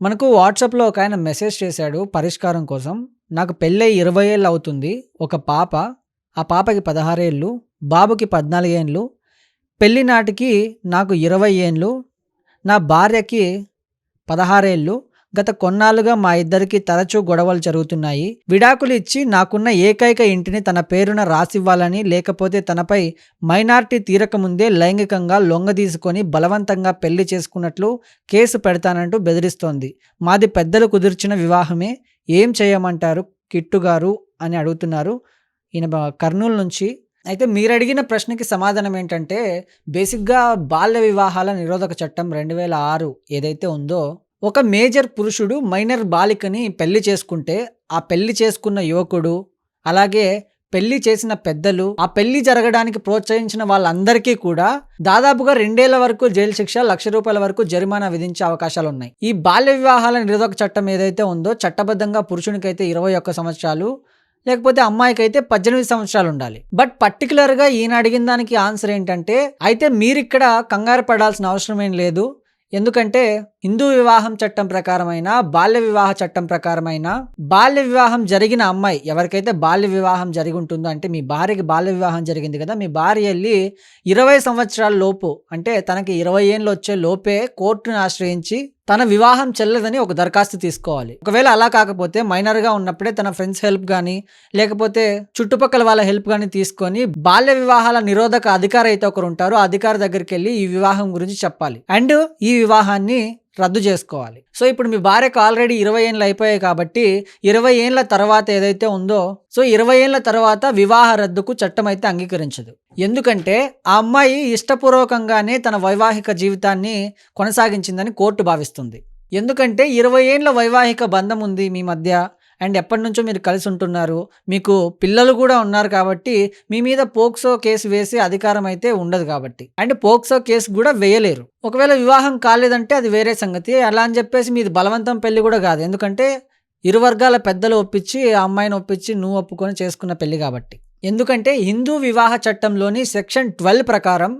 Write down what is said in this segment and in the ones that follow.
మనకు వాట్సాప్‌లో ఒకాయన మెసేజ్ చేశాడు పరిష్కారం కోసం. నాకు పెళ్ళై 20 ఏళ్ళు అవుతుంది. ఒక పాప. ఆ పాపకి 16 ఏళ్ళు. బాబుకి 14 ఏండ్లు. పెళ్లి నాటికి నాకు 20 ఏండ్లు. నా భార్యకి 16 ఏళ్ళు. గత కొన్నాళ్లుగా మా ఇద్దరికీ తరచూ గొడవలు జరుగుతున్నాయి. విడాకులు ఇచ్చి నాకున్న ఏకైక ఇంటిని తన పేరున రాసివ్వాలని, లేకపోతే తనపై మైనారిటీ తీరకముందే లైంగికంగా లొంగదీసుకొని బలవంతంగా పెళ్లి చేసుకున్నట్లు కేసు పెడతానంటూ బెదిరిస్తోంది. మాది పెద్దలు కుదిర్చిన వివాహమే. ఏం చేయమంటారు కిట్టు గారు అని అడుగుతున్నారు. ఈయన కర్నూలు నుంచి. అయితే మీరడిగిన ప్రశ్నకి సమాధానం ఏంటంటే, బేసిక్‌గా బాల్య వివాహాల నిరోధక చట్టం 2006 ఏదైతే ఉందో, ఒక మేజర్ పురుషుడు మైనర్ బాలికని పెళ్లి చేసుకుంటే, ఆ పెళ్లి చేసుకున్న యువకుడు, అలాగే పెళ్లి చేసిన పెద్దలు, ఆ పెళ్లి జరగడానికి ప్రోత్సహించిన వాళ్ళందరికీ కూడా దాదాపుగా 2 ఏళ్ల వరకు జైలు శిక్ష, ₹1,00,000 వరకు జరిమానా విధించే అవకాశాలున్నాయి. ఈ బాల్య వివాహాల నిరోధక చట్టం ఏదైతే ఉందో, చట్టబద్ధంగా పురుషునికైతే 21 సంవత్సరాలు, లేకపోతే అమ్మాయికైతే 18 సంవత్సరాలుండాలి. బట్ పర్టిక్యులర్‌గా ఈయన అడిగిన దానికి ఆన్సర్ ఏంటంటే, అయితే మీరిక్కడ కంగారు పడాల్సిన అవసరమేం లేదు. ఎందుకంటే హిందూ వివాహం చట్టం ప్రకారమైన, బాల్య వివాహ చట్టం ప్రకారమైన, బాల్య వివాహం జరిగిన అమ్మాయి ఎవరికైతే బాల్య వివాహం జరిగి ఉంటుందో, అంటే మీ భార్యకి బాల్య వివాహం జరిగింది కదా, మీ భార్య ఎళ్లి 20 సంవత్సరాల లోపు, అంటే తనకి 20 ఏండ్లు వచ్చే లోపే కోర్టుని ఆశ్రయించి తన వివాహం చెల్లదని ఒక దరఖాస్తు తీసుకోవాలి. ఒకవేళ అలా కాకపోతే మైనర్‌గా ఉన్నప్పుడే తన ఫ్రెండ్స్ హెల్ప్ గానీ, లేకపోతే చుట్టుపక్కల వాళ్ళ హెల్ప్ గానీ తీసుకొని బాల్య వివాహాల నిరోధక అధికారి అయితే ఒకరుంటారో, ఆ అధికారి దగ్గరికెళ్లి ఈ వివాహం గురించి చెప్పాలి. అండ్ ఈ వివాహాన్ని రద్దు చేసుకోవాలి. సో, ఇప్పుడు మీ భార్యకు ఆల్రెడీ 20 ఏండ్లు అయిపోయాయి కాబట్టి, 20 ఏండ్ల తర్వాత ఏదైతే ఉందో, సో 20 ఏండ్ల తర్వాత వివాహ రద్దుకు చట్టం అయితే అంగీకరించదు. ఎందుకంటే ఆ అమ్మాయి ఇష్టపూర్వకంగానే తన వైవాహిక జీవితాన్ని కొనసాగించిందని కోర్టు భావిస్తుంది. ఎందుకంటే 20 ఏండ్ల వైవాహిక బంధం ఉంది మీ మధ్య. అండ్ ఎప్పటినుంచో మీరు కలిసి ఉంటున్నారు. మీకు పిల్లలు కూడా ఉన్నారు కాబట్టి, మీ మీద పోక్సో కేసు వేసే అధికారం అయితే ఉండదు కాబట్టి. అండ్ పోక్సో కేసు కూడా వేయలేరు. ఒకవేళ వివాహం కాలేదంటే అది వేరే సంగతి. అలా అని చెప్పేసి మీది బలవంతం పెళ్లి కూడా కాదు. ఎందుకంటే ఇరు వర్గాల పెద్దలు ఒప్పించి, ఆ అమ్మాయిని ఒప్పించి, నువ్వు ఒప్పుకొని చేసుకున్న పెళ్లి కాబట్టి. ఎందుకంటే హిందూ వివాహ చట్టంలోని సెక్షన్ 12 ప్రకారం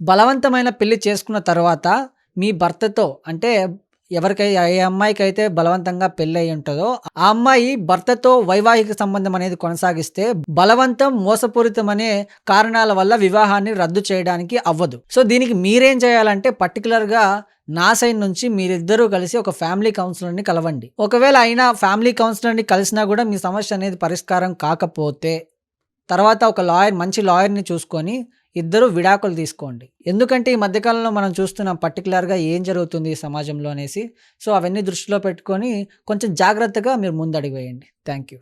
బలవంతమైన పెళ్లి చేసుకున్న తర్వాత మీ భర్తతో, అంటే ఏ అమ్మాయికైతే బలవంతంగా పెళ్ళయి ఉంటదో, ఆ అమ్మాయి భర్తతో వైవాహిక సంబంధం అనేది కొనసాగిస్తే బలవంతం, మోసపూరితం అనే కారణాల వల్ల వివాహాన్ని రద్దు చేయడానికి అవ్వదు. సో, దీనికి మీరేం చేయాలంటే పర్టికులర్‌గా నా సైడ్ నుంచి మీరిద్దరూ కలిసి ఒక ఫ్యామిలీ కౌన్సిలర్‌ని కలవండి. ఒకవేళ అయినా ఫ్యామిలీ కౌన్సిలర్‌ని కలిసినా కూడా మీ సమస్య అనేది పరిష్కారం కాకపోతే, తర్వాత ఒక మంచి లాయర్‌ని చూసుకొని ఇద్దరు విడాకులు తీసుకోండి. ఎందుకంటే ఈ మధ్య కాలంలో మనం చూస్తున్నాం పర్టిక్యులర్‌గా ఏం జరుగుతుంది ఈ సమాజంలో అనేసి. సో, అవన్నీ దృష్టిలో పెట్టుకొని కొంచెం జాగ్రత్తగా మీరు ముందడుగు వేయండి. Thank you.